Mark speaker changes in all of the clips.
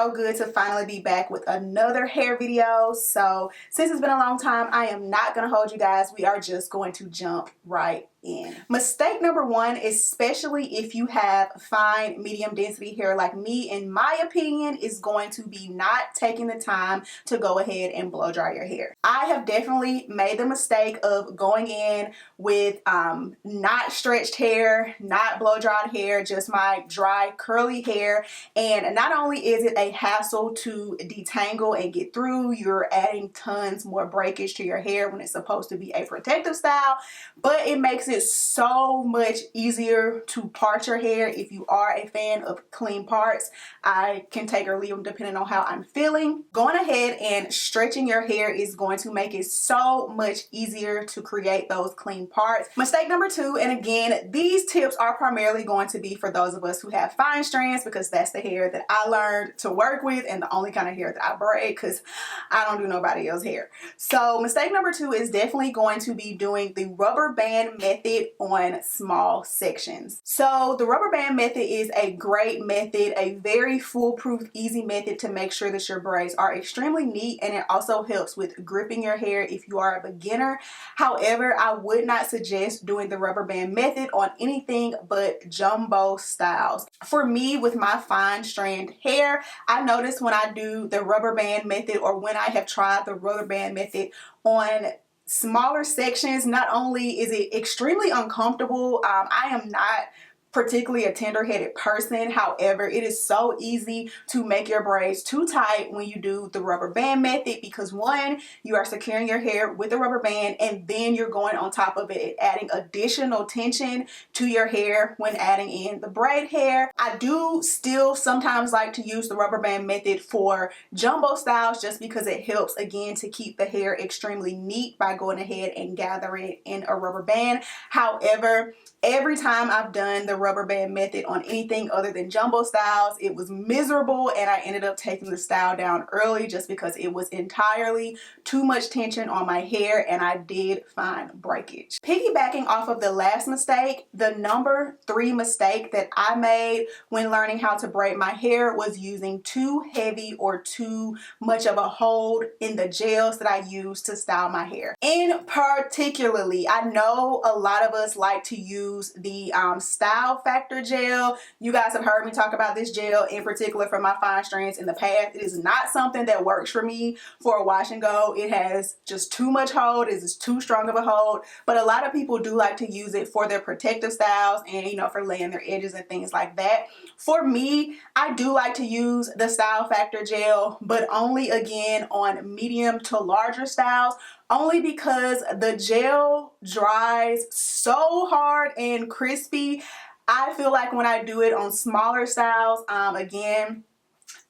Speaker 1: so good to finally be back with another hair video. So since it's been a long time, I am not going to hold you guys. We are just going to jump right in. Mistake number one, especially if you have fine medium density hair like me, in my opinion, is going to be not taking the time to go ahead and blow dry your hair. I have definitely made the mistake of going in with not stretched hair, not blow dried hair, just my dry curly hair, and not only is it a hassle to detangle and get through, you're adding tons more breakage to your hair when it's supposed to be a protective style, but it makes it so much easier to part your hair. If you are a fan of clean parts, I can take or leave them depending on how I'm feeling. Going ahead and stretching your hair is going to make it so much easier to create those clean parts. Mistake number two, and again, these tips are primarily going to be for those of us who have fine strands, because that's the hair that I learned to work with and the only kind of hair that I braid, because I don't do nobody else's hair. So mistake number two is definitely going to be doing the rubber band method on small sections. So the rubber band method is a great method, a very foolproof, easy method to make sure that your braids are extremely neat, and it also helps with gripping your hair if you are a beginner. However, I would not suggest doing the rubber band method on anything but jumbo styles. For me, with my fine strand hair, I notice when I do the rubber band method, or when I have tried the rubber band method on smaller sections, not only is it extremely uncomfortable, I am not particularly a tender-headed person. However, it is so easy to make your braids too tight when you do the rubber band method, because one, you are securing your hair with a rubber band, and then you're going on top of it, adding additional tension to your hair when adding in the braid hair. I do still sometimes like to use the rubber band method for jumbo styles, just because it helps, again, to keep the hair extremely neat by going ahead and gathering it in a rubber band. However, every time I've done the rubber band method on anything other than jumbo styles, it was miserable, and I ended up taking the style down early just because it was entirely too much tension on my hair, and I did find breakage. Piggybacking off of the last mistake, the number three mistake that I made when learning how to braid my hair was using too heavy or too much of a hold in the gels that I use to style my hair. And particularly, I know a lot of us like to use the Style Factor gel. You guys have heard me talk about this gel in particular for my fine strands in the past. It is not something that works for me for a wash and go. It has just too much hold. It is too strong of a hold, but a lot of people do like to use it for their protective styles and, you know, for laying their edges and things like that. For me, I do like to use the Style Factor gel, but only, again, on medium to larger styles, only because the gel dries so hard and crispy. I feel like when I do it on smaller styles, again,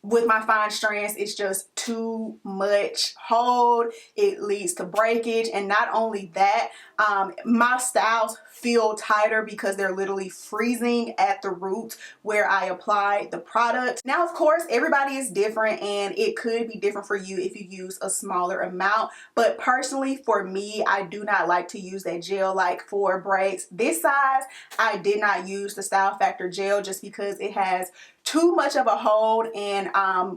Speaker 1: with my fine strands, it's just too much hold. It leads to breakage, and not only that, my styles feel tighter because they're literally freezing at the root where I apply the product. Now, of course, everybody is different, and it could be different for you if you use a smaller amount, but personally for me, I do not like to use that gel. Like for braids this size, I did not use the Style Factor gel just because it has too much of a hold, and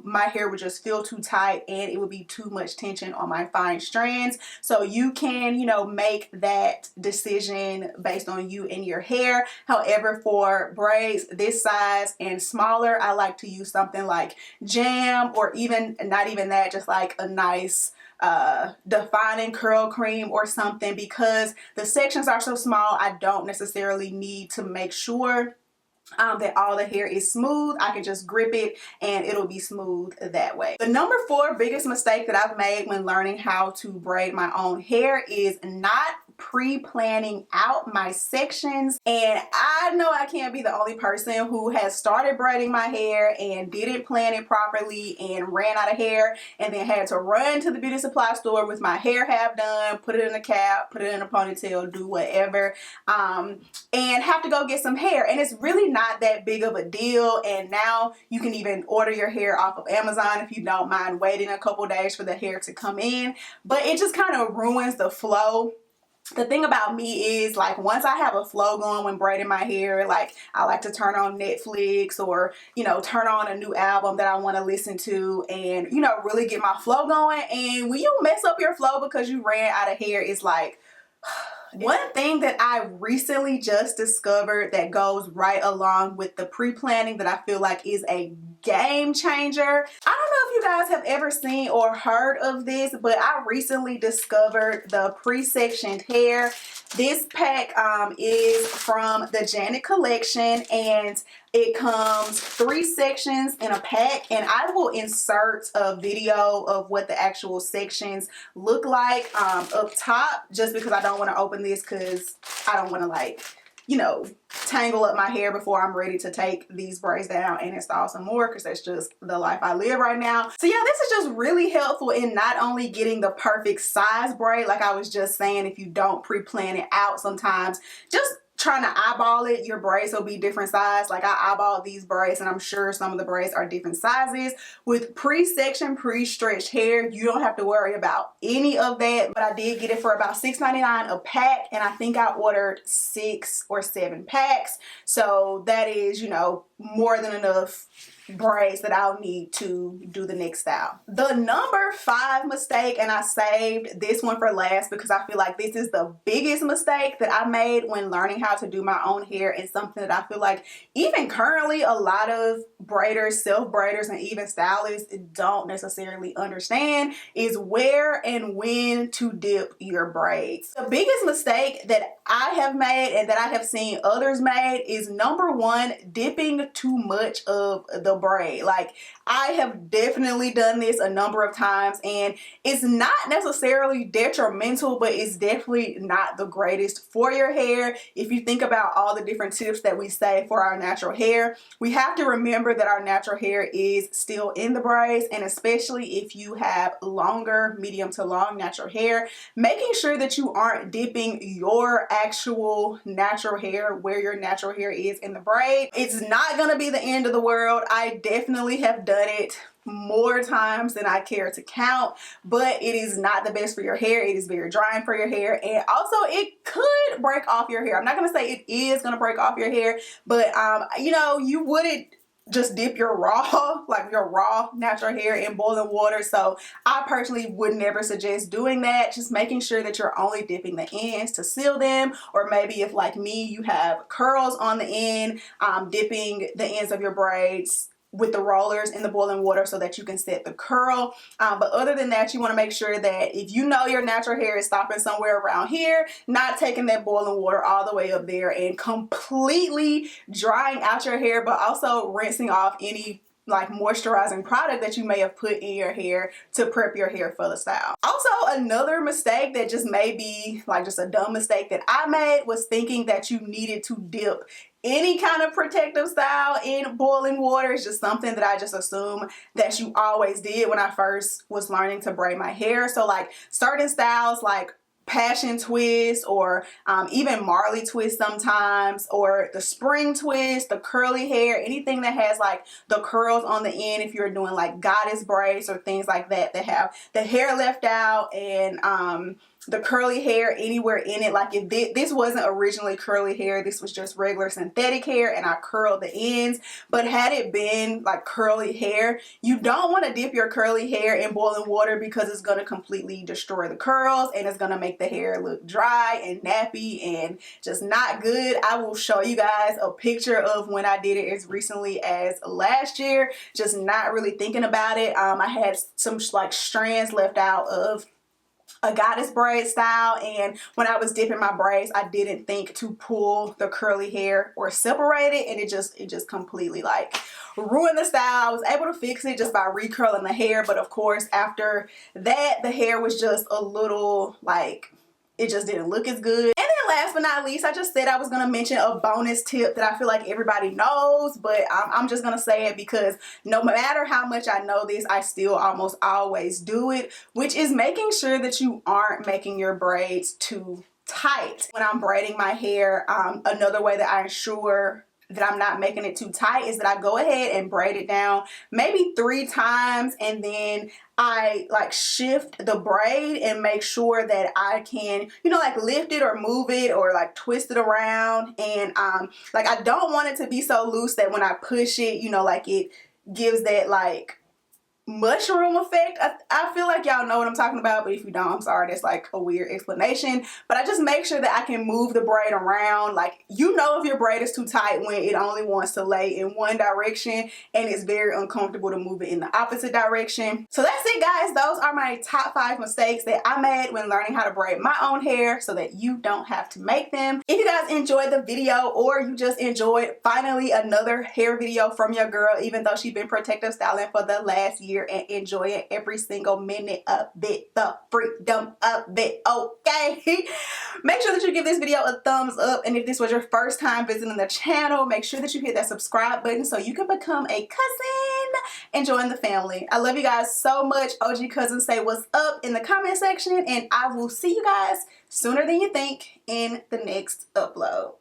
Speaker 1: my hair would just feel too tight, and it would be too much tension on my fine strands. So you can, you know, make that decision based on you and your hair. However, for braids this size and smaller, I like to use something like jam, or even not even that, just like a nice defining curl cream or something, because the sections are so small. I don't necessarily need to make sure that all the hair is smooth. I can just grip it and it'll be smooth that way. The number four biggest mistake that I've made when learning how to braid my own hair is not pre-planning out my sections. And I know I can't be the only person who has started braiding my hair and didn't plan it properly and ran out of hair, and then had to run to the beauty supply store with my hair half done, put it in a cap, put it in a ponytail, do whatever, and have to go get some hair. And it's really not that big of a deal, and now you can even order your hair off of Amazon if you don't mind waiting a couple days for the hair to come in. But it just kind of ruins the flow the thing about me is, like, once I have a flow going when braiding my hair, like, I like to turn on Netflix or, you know, turn on a new album that I want to listen to and, you know, really get my flow going. And when you mess up your flow because you ran out of hair, it's like, one thing that I recently just discovered that goes right along with the pre-planning that I feel like is a game changer. I don't know if you guys have ever seen or heard of this, but I recently discovered the pre-sectioned hair. This pack is from the Janet collection, and it comes 3 sections in a pack, and I will insert a video of what the actual sections look like up top, just because I don't want to open this because I don't want to, like, you know, tangle up my hair before I'm ready to take these braids down and install some more, because that's just the life I live right now. So yeah, this is just really helpful in not only getting the perfect size braid, like I was just saying, if you don't pre-plan it out sometimes, just trying to eyeball it, your braids will be different size. Like, I eyeballed these braids and I'm sure some of the braids are different sizes. With pre-section, pre-stretched hair, you don't have to worry about any of that. But I did get it for about $6.99 a pack, and I think I ordered 6 or 7 packs. So that is, you know, more than enough braids that I'll need to do the next style. The number 5 mistake, and I saved this one for last because I feel like this is the biggest mistake that I made when learning how to do my own hair, and something that I feel like even currently a lot of braiders, self-braiders, and even stylists don't necessarily understand, is where and when to dip your braids. The biggest mistake that I have made and that I have seen others made is, number 1, dipping too much of the braid. Like, I have definitely done this a number of times, and it's not necessarily detrimental, but it's definitely not the greatest for your hair. If you think about all the different tips that we say for our natural hair, we have to remember that our natural hair is still in the braids, and especially if you have longer, medium to long natural hair, making sure that you aren't dipping your actual natural hair where your natural hair is in the braid. It's not gonna be the end of the world. I definitely have done it more times than I care to count, but it is not the best for your hair. It is very drying for your hair, and also it could break off your hair. I'm not gonna say it is gonna break off your hair, but you know, you wouldn't just dip your raw, like your raw natural hair in boiling water. So I personally would never suggest doing that. Just making sure that you're only dipping the ends to seal them, or maybe if, like me, you have curls on the end, dipping the ends of your braids with the rollers in the boiling water so that you can set the curl. But other than that, you want to make sure that if you know your natural hair is stopping somewhere around here, not taking that boiling water all the way up there and completely drying out your hair, but also rinsing off any like moisturizing product that you may have put in your hair to prep your hair for the style. Also, another mistake that just may be like just a dumb mistake that I made was thinking that you needed to dip any kind of protective style in boiling water. Is just something that I just assume that you always did when I first was learning to braid my hair. So like certain styles like passion twist, or even Marley twist sometimes, or the spring twist, the curly hair, anything that has like the curls on the end, if you're doing like goddess braids or things like that that have the hair left out and the curly hair anywhere in it. Like if this wasn't originally curly hair, this was just regular synthetic hair and I curled the ends, but had it been like curly hair, you don't want to dip your curly hair in boiling water because it's going to completely destroy the curls and it's going to make the hair look dry and nappy and just not good. I will show you guys a picture of when I did it as recently as last year, just not really thinking about it. I had some like strands left out of a goddess braid style, and when I was dipping my braids, I didn't think to pull the curly hair or separate it, and it just completely like ruined the style. I was able to fix it just by recurling the hair, but of course after that the hair was just a little like, it just didn't look as good. And then last but not least, I just said I was going to mention a bonus tip that I feel like everybody knows, but I'm just going to say it because no matter how much I know this, I still almost always do it, which is making sure that you aren't making your braids too tight. When I'm braiding my hair, another way that I ensure that I'm not making it too tight is that I go ahead and braid it down maybe 3 times, and then I like shift the braid and make sure that I can, you know, like lift it or move it or like twist it around. And like I don't want it to be so loose that when I push it, you know, like it gives that like mushroom effect. I feel like y'all know what I'm talking about, but if you don't, I'm sorry, that's like a weird explanation. But I just make sure that I can move the braid around. Like, you know, if your braid is too tight when it only wants to lay in one direction, and it's very uncomfortable to move it in the opposite direction. So that's it, guys. Those are my top 5 mistakes that I made when learning how to braid my own hair so that you don't have to make them. If you guys enjoyed the video, or you just enjoyed finally another hair video from your girl, even though she's been protective styling for the last year and enjoying every single minute of it, the freedom of it, okay? Make sure that you give this video a thumbs up, and if this was your first time visiting the channel, make sure that you hit that subscribe button so you can become a cousin and join the family. I love you guys so much. OG cousins, say what's up in the comment section, and I will see you guys sooner than you think in the next upload.